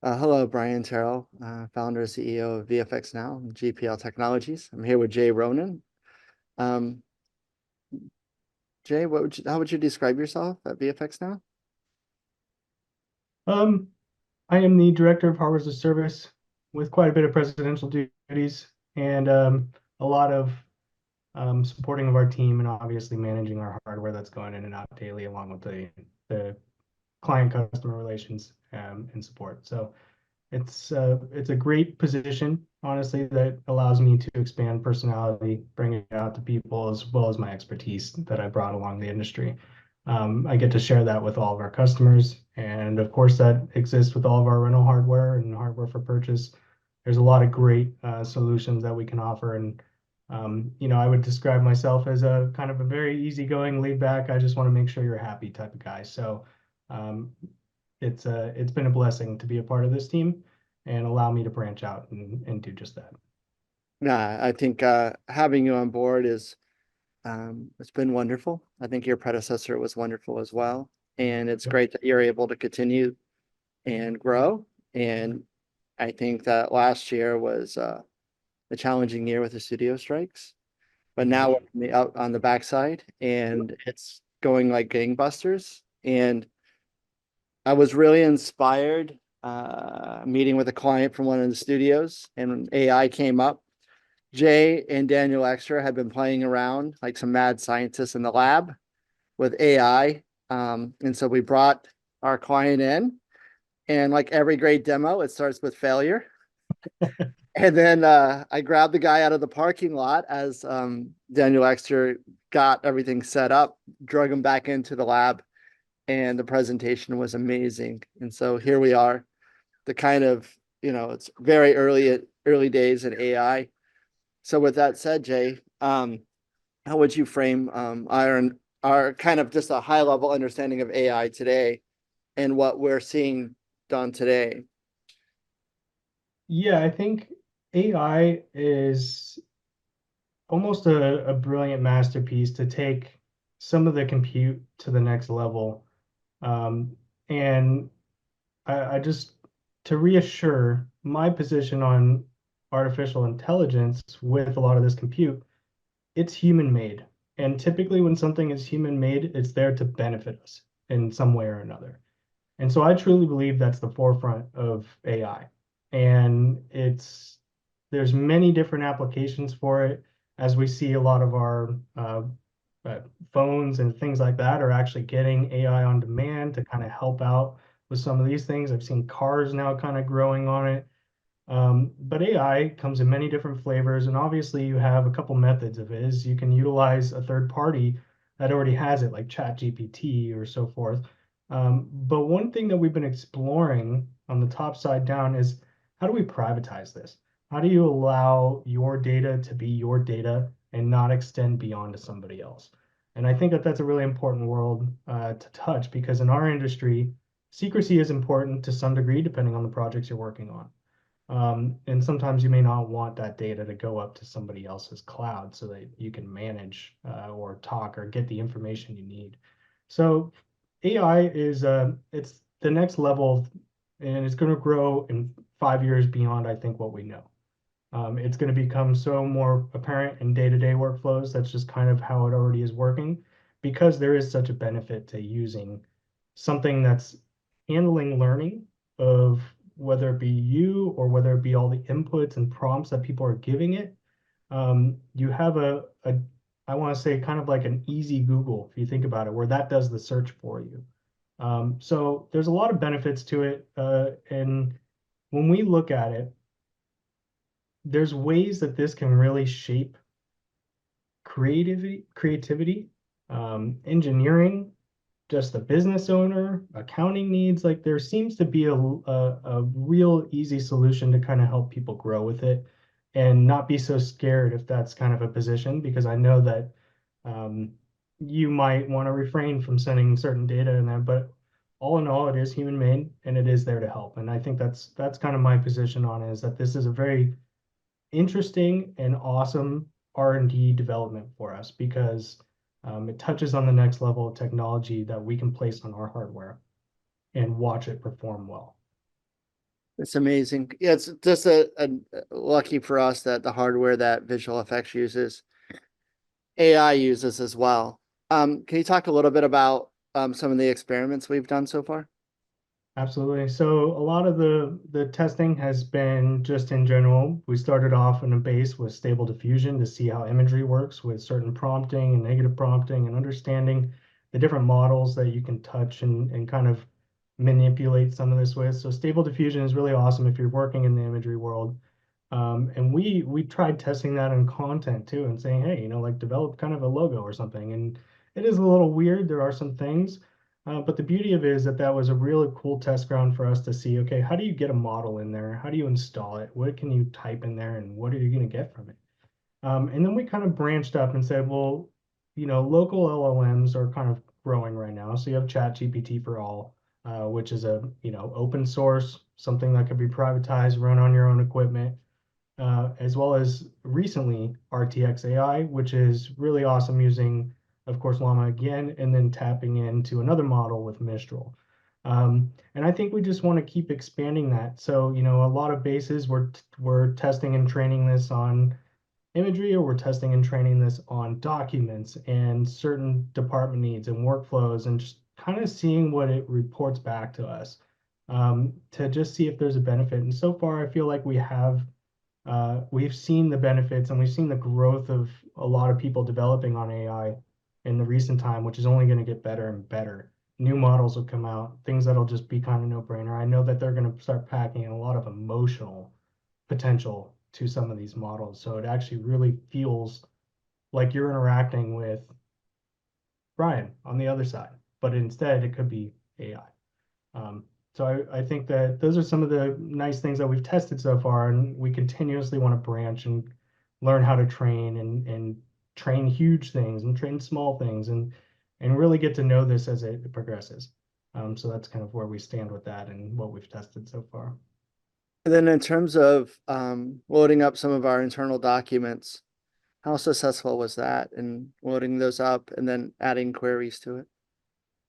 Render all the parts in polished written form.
Hello, Brian Terrell, founder and CEO of VFXnow and GPL Technologies. I'm here with Jay Ronan. Um, Jay, how would you describe yourself at VFXnow? Um, I am the director of hardware as a service with quite a bit of presidential duties and a lot of supporting of our team and obviously managing our hardware that's going in and out daily, along with the client customer relations and support. So it's a great position, honestly, that allows me to expand personality, bring it out to people as well as my expertise that I brought along the industry. I get to share that with all of our customers, and of course, that exists with all of our rental hardware and hardware for purchase. There's a lot of great solutions that we can offer, and I would describe myself as a kind of a very easygoing, laid back. I just want to make sure you're happy type of guy. So um, it's been a blessing to be a part of this team and allow me to branch out and do just that. Nah, I think having you on board is it's been wonderful. I think your predecessor was wonderful as well, and it's Yep. great that you're able to continue and grow. And I think that last year was a challenging year with the studio strikes, but now Mhm. we're out on the backside, and it's going like gangbusters. And I was really inspired meeting with a client from one of the studios, and AI came up. Jay and Daniel Extra had been playing around like some mad scientists in the lab with AI. And so we brought our client in, and like every great demo, it starts with failure. And then I grabbed the guy out of the parking lot as Daniel Extra got everything set up, drug him back into the lab, and the presentation was amazing. And so here we are, the kind of, it's very early days in AI. So with that said, Jay, how would you frame our kind of just a high level understanding of AI today and what we're seeing done today? Yeah, I think AI is almost a brilliant masterpiece to take some of the compute to the next level. And I just to reassure my position on artificial intelligence with a lot of this compute, it's human made. And typically, when something is human made, it's there to benefit us in some way or another. And so I truly believe that's the forefront of AI. And there's many different applications for it, as we see a lot of our uh, phones and things like that are actually getting AI on demand to kind of help out with some of these things. I've seen cars now kind of growing on it. But AI comes in many different flavors, and obviously you have a couple methods of it. Is you can utilize a third party that already has it, like ChatGPT or so forth. But one thing that we've been exploring on the top side down is how do we privatize this? How do you allow your data to be your data and not extend beyond to somebody else? And I think that that's a really important world to touch because in our industry, secrecy is important to some degree, depending on the projects you're working on. And sometimes you may not want that data to go up to somebody else's cloud so that you can manage or talk or get the information you need. So AI it's the next level, and it's going to grow in 5 years beyond, I think, what we know. It's going to become so more apparent in day-to-day workflows. That's just kind of how it already is working, because there is such a benefit to using something that's handling learning of whether it be you or whether it be all the inputs and prompts that people are giving it. You have I want to say kind of like an easy Google, if you think about it, where that does the search for you. So there's a lot of benefits to it. And when we look at it, there's ways that this can really shape creativity, engineering, just the business owner, accounting needs. Like there seems to be a real easy solution to kind of help people grow with it and not be so scared if that's kind of a position, because I know that um, you might want to refrain from sending certain data in there, but all in all, it is human made and it is there to help. And I think that's kind of my position on it, is that this is a very interesting and awesome R&D development for us, because it touches on the next level of technology that we can place on our hardware and watch it perform well. It's amazing. Yeah, it's just a lucky for us that the hardware that visual effects uses, AI uses as well. Can you talk a little bit about some of the experiments we've done so far? Absolutely. So a lot of the testing has been just in general. We started off in a base with stable diffusion to see how imagery works with certain prompting and negative prompting and understanding the different models that you can touch and kind of manipulate some of this with. So stable diffusion is really awesome if you're working in the imagery world. And we tried testing that in content too and saying, hey, like develop kind of a logo or something. And it is a little weird. There are some things. But the beauty of it is that that was a really cool test ground for us to see, okay, how do you get a model in there? How do you install it? What can you type in there and what are you going to get from it? And then we kind of branched up and said, well, local LLMs are kind of growing right now. So you have ChatGPT for all, which is a, open source, something that could be privatized, run on your own equipment, as well as recently RTX AI, which is really awesome using, of course, Llama again, and then tapping into another model with Mistral. And I think we just want to keep expanding that. So, a lot of bases we're testing and training this on imagery, or we're testing and training this on documents and certain department needs and workflows, and just kind of seeing what it reports back to us, to just see if there's a benefit. And so far, I feel like we've seen the benefits and we've seen the growth of a lot of people developing on AI in the recent time, which is only going to get better and better. New models will come out, things that'll just be kind of no-brainer. I know that they're going to start packing in a lot of emotional potential to some of these models. So it actually really feels like you're interacting with Brian on the other side, but instead it could be AI. So I think that those are some of the nice things that we've tested so far, and we continuously want to branch and learn how to train and train huge things and train small things and really get to know this as it progresses. So that's kind of where we stand with that and what we've tested so far. And then in terms of loading up some of our internal documents, how successful was that in loading those up and then adding queries to it?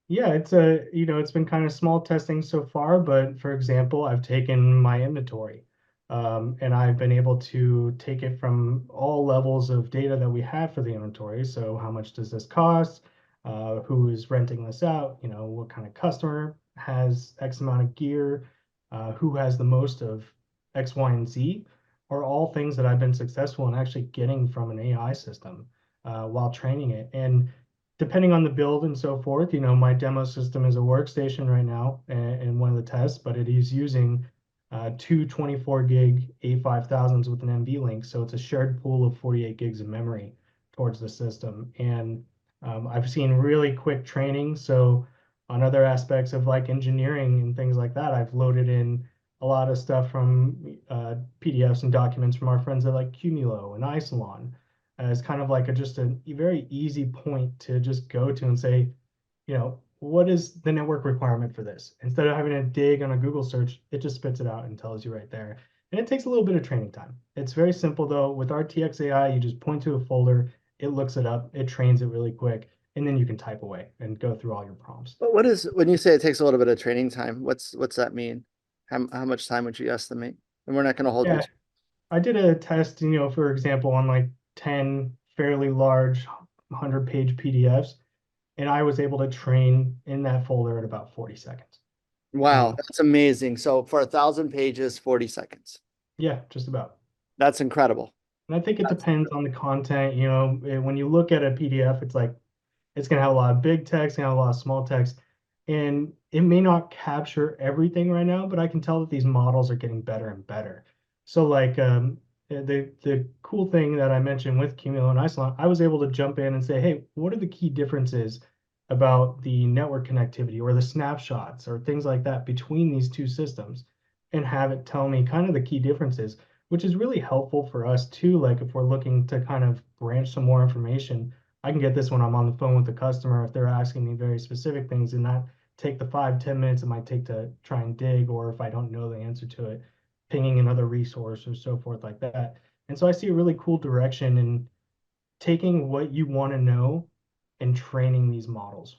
Yeah, it's been kind of small testing so far, but for example, I've taken my inventory, and I've been able to take it from all levels of data that we have for the inventory. So how much does this cost? Who is renting this out? What kind of customer has X amount of gear? Who has the most of X, Y, and Z? Are all things that I've been successful in actually getting from an AI system, while training it. And depending on the build and so forth, my demo system is a workstation right now in one of the tests, but it is using two 24 gig A5000s with an NV link. So it's a shared pool of 48 gigs of memory towards the system. And I've seen really quick training. So on other aspects of like engineering and things like that, I've loaded in a lot of stuff from PDFs and documents from our friends at like Cumulo and Isilon as kind of like just a very easy point to just go to and say, what is the network requirement for this? Instead of having to dig on a Google search, it just spits it out and tells you right there. And it takes a little bit of training time. It's very simple though. With RTX AI, you just point to a folder, it looks it up, it trains it really quick, and then you can type away and go through all your prompts. But what is when you say it takes a little bit of training time, what's that mean? How much time would you estimate? And we're not going to hold you Yeah, to. I did a test, for example, on like 10 fairly large 100-page PDFs, and I was able to train in that folder at about 40 seconds. Wow, Um, that's amazing. So for 1,000 pages, 40 seconds. yeah, just about. That's incredible. And I think it That's depends on the content. When you look at a PDF, it's like it's going to have a lot of big text, going to have a lot of small text, and it may not capture everything right now, but I can tell that these models are getting better and better. So like the cool thing that I mentioned with Cumulo and Isilon, I was able to jump in and say, hey, what are the key differences about the network connectivity or the snapshots or things like that between these two systems, and have it tell me kind of the key differences, which is really helpful for us too. Like if we're looking to kind of branch some more information, I can get this when I'm on the phone with the customer if they're asking me very specific things and not take the 5-10 minutes it might take to try and dig, or if I don't know the answer to it, pinging another resource or so forth like that. And so I see a really cool direction in taking what you want to know and training these models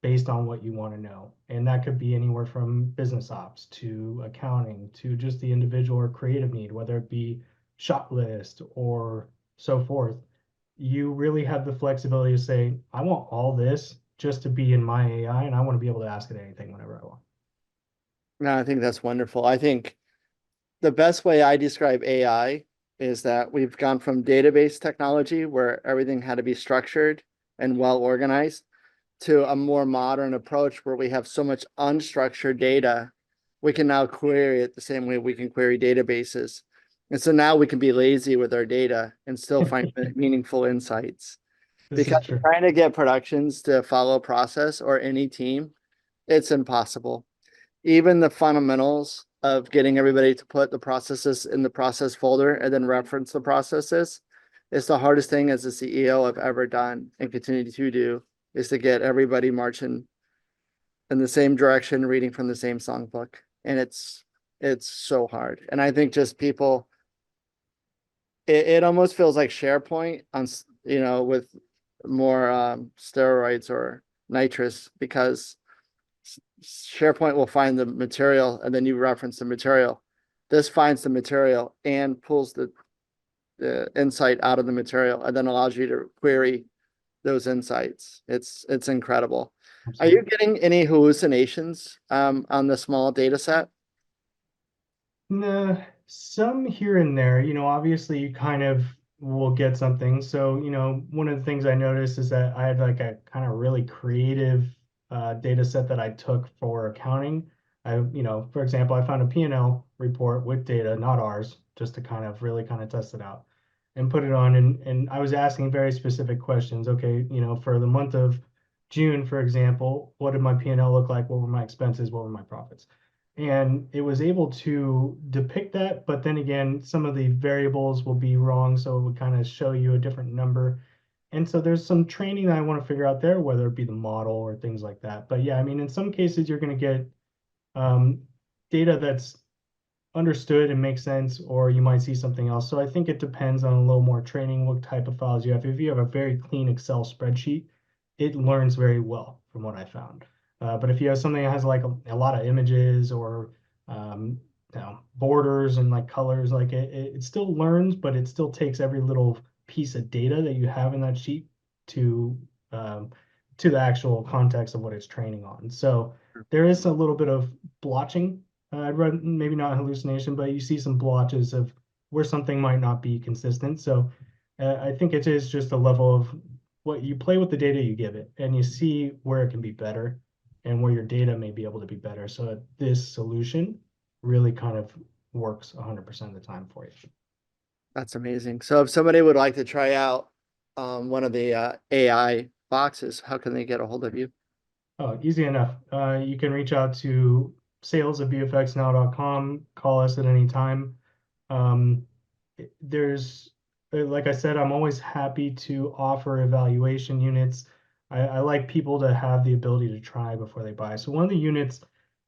based on what you want to know. And that could be anywhere from business ops to accounting to just the individual or creative need, whether it be shot list or so forth. You really have the flexibility to say, I want all this just to be in my AI, and I want to be able to ask it anything whenever I want. No, I think that's wonderful. I think the best way I describe AI is that we've gone from database technology where everything had to be structured and well organized to a more modern approach where we have so much unstructured data. We can now query it the same way we can query databases. And so now we can be lazy with our data and still find meaningful insights. This is Because true. trying to get productions to follow a process or any team, it's impossible. Even the fundamentals of getting everybody to put the processes in the process folder and then reference the processes is the hardest thing as a CEO I've ever done and continue to do, is to get everybody marching in the same direction, reading from the same songbook. And it's so hard. And I think just people, it almost feels like SharePoint on, with more steroids or nitrous, because SharePoint will find the material and then you reference the material. This finds the material and pulls the insight out of the material and then allows you to query those insights. It's incredible. Are you Absolutely. getting any hallucinations on the small data set? Nah, some here and there, obviously you kind of will get something. So, one of the things I noticed is that I had like a kind of really creative data set that I took for accounting. For example, I found a P&L report with data, not ours, just to kind of really kind of test it out and put it on. And I was asking very specific questions. Okay, for the month of June, for example, what did my P&L look like? What were my expenses? What were my profits? And it was able to depict that, but then again, some of the variables will be wrong, so it would kind of show you a different number. And so there's some training that I want to figure out there, whether it be the model or things like that. But yeah, I mean, in some cases, you're going to get um, data that's understood and makes sense, or you might see something else. So I think it depends on a little more training, what type of files you have. If you have a very clean Excel spreadsheet, it learns very well from what I found. But if you have something that has like a lot of images or um, borders and like colors, like it still learns, but it still takes every little piece of data that you have in that sheet to um, to the actual context of what it's training on. So there is a little bit of blotching. I'd read maybe not hallucination, but you see some blotches of where something might not be consistent. So I think it is just a level of what you play with the data you give it, and you see where it can be better and where your data may be able to be better. So this solution really kind of works 100% of the time for you. That's amazing. So if somebody would like to try out one of the AI boxes, how can they get a hold of you? Oh, easy enough. You can reach out to sales@vfxnow.com, call us at any time. Um, there's, like I said, I'm always happy to offer evaluation units. I like people to have the ability to try before they buy. So one of the units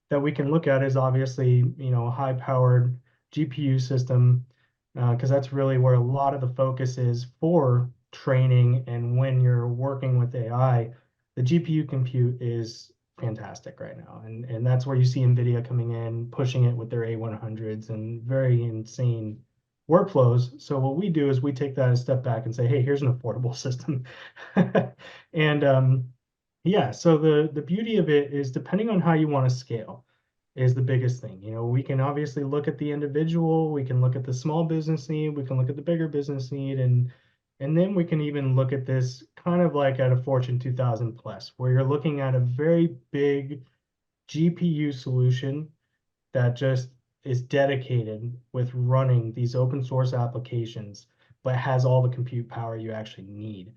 that we can look at is obviously, a high-powered GPU system, because that's really where a lot of the focus is for training. And when you're working with AI, the GPU compute is fantastic right now. And that's where you see NVIDIA coming in, pushing it with their A100s and very insane workflows. So what we do is we take that a step back and say, hey, here's an affordable system. And yeah, so the beauty of it is depending on how you want to scale is the biggest thing. We can obviously look at the individual, we can look at the small business need, we can look at the bigger business need, and then we can even look at this kind of like at a Fortune 2000 plus, where you're looking at a very big GPU solution that just is dedicated with running these open source applications, but has all the compute power you actually need.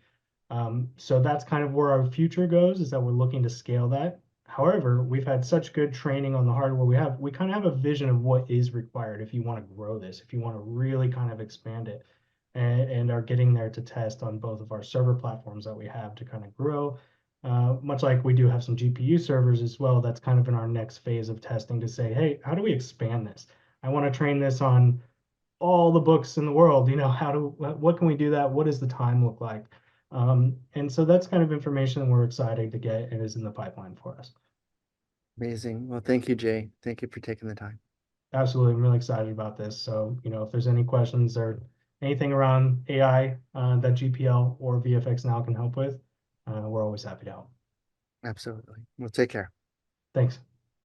So that's kind of where our future goes, is that we're looking to scale that. However, we've had such good training on the hardware we kind of have a vision of what is required if you want to grow this, if you want to really kind of expand it, and are getting there to test on both of our server platforms that we have to kind of grow. Much like we do have some GPU servers as well, that's kind of in our next phase of testing to say, hey, how do we expand this? I want to train this on all the books in the world. What can we do that? What does the time look like? And so that's kind of information we're excited to get and is in the pipeline for us. Amazing. Well, thank you, Jay. Thank you for taking the time. Absolutely, I'm really excited about this. So, if there's any questions or anything around AI that GPL or VFXnow can help with, we're always happy to help. Absolutely. Well, take care. Thanks.